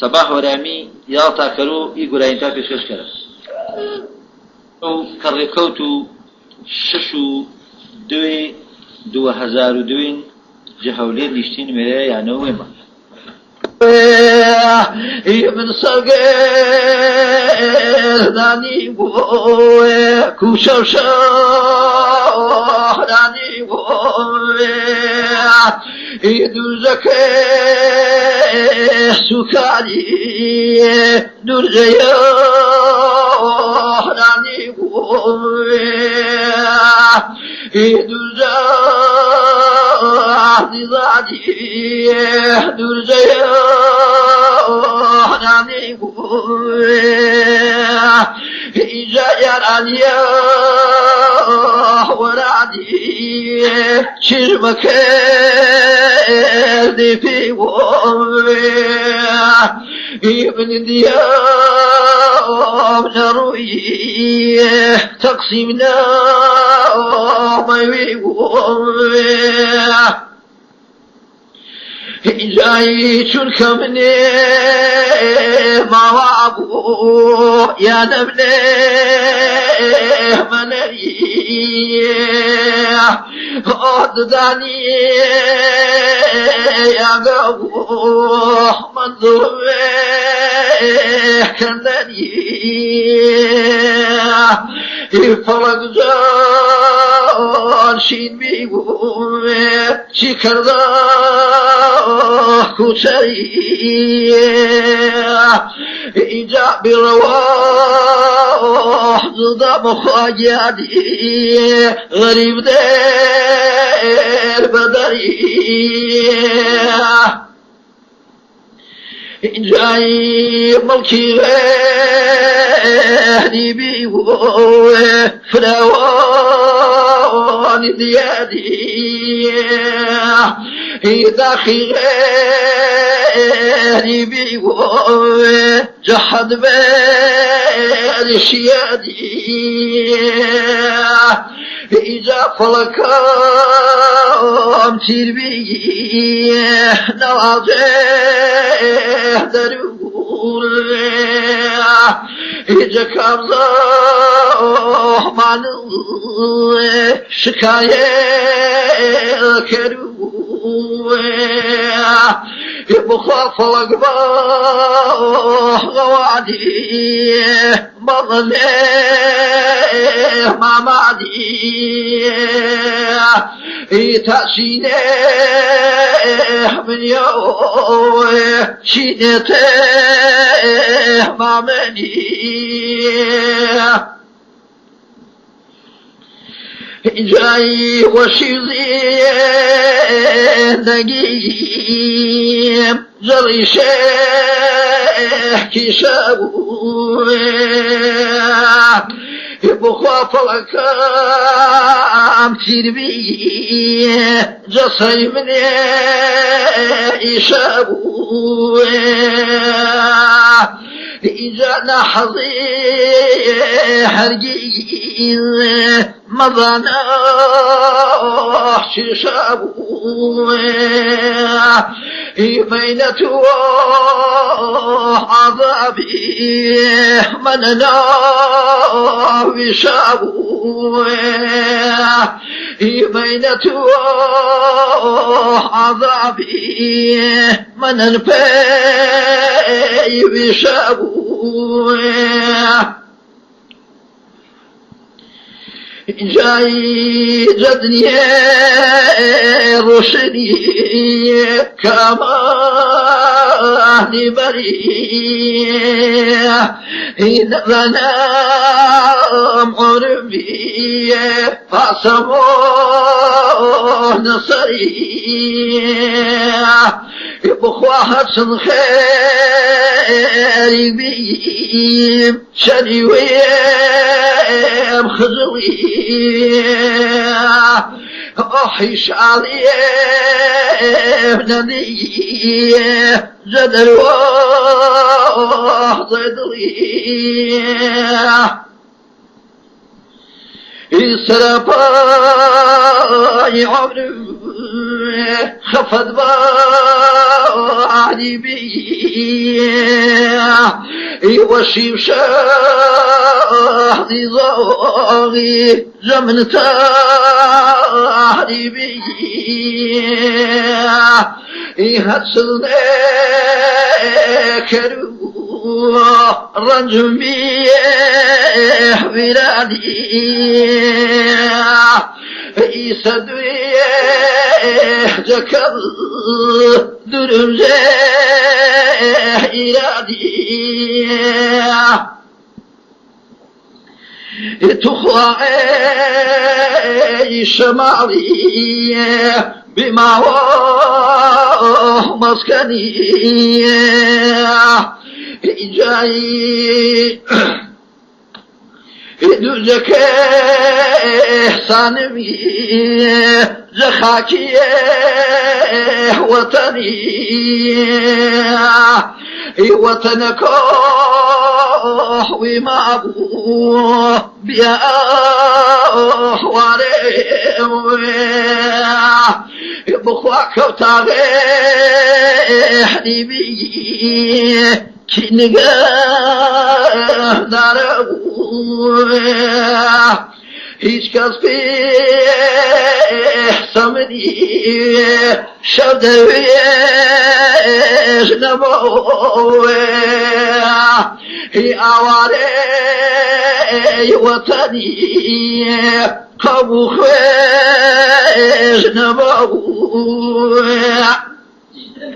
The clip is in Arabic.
صباح ورامي يا تاكلو يقول انت في خشكره او كركوتو ششو دوي 2002 جهولير ليشتين مرا يعني ويما من صغير داني بوي كوشوش داني بوي يدوزك سكالي نور جيا داني بوي يدوزك نزادي نور جيا داني بوي إجاير عليا ورادي شرمك دي في ومي من ديام نروي تقسيمنا ما يوي جاي شنك مني ما وابو يا نبني منري قد داني يا قبو منظر كنني فرق جان شين بيقو شكر كوشري إجاب بالرواح ضد مخاجادي غريب دير بدري جاي ملكي غيري بيوه فلاوان ديادي إذا خيري بيوه جحد بير شيادي إذا فلكام تربي نواجه درول إذا كابزه معنو شكاية كرو يبخى فلقبه غوادي مظله ما معدي تأسينه من يوم شينته ما مني جاي وشيزي نجيم جري شيخ شابو يبخوا فلكام تربي جسي من يشابو إجانا حظي حرقي مضانا ششابو بينته عذابي مننا وشابو بينته عذابي منن في وشابو جاي جدني رشدي كما بري إن ظلام عربي فاسمو نصري بخواها خيري بيم شنيويم خزوي أحيش عليهم ندي جدل وحضري إسرافاي عمري خفت بعدي بي وشيب شاهدي ضاغي جمن تحريبي هاتسلني كرو رنجم بيه بلادي يسدويه جكر درم جاه إرادي تخوى شمالي بما هو مسكني جاي دوزك سانبي زخاكي وطني وطنك وما أبو بيا بخواك وطاغي حبيبي كنقا دارو هيش كسبي سمني شودويش نبوي هي أواري وطني قبو خويش نبوي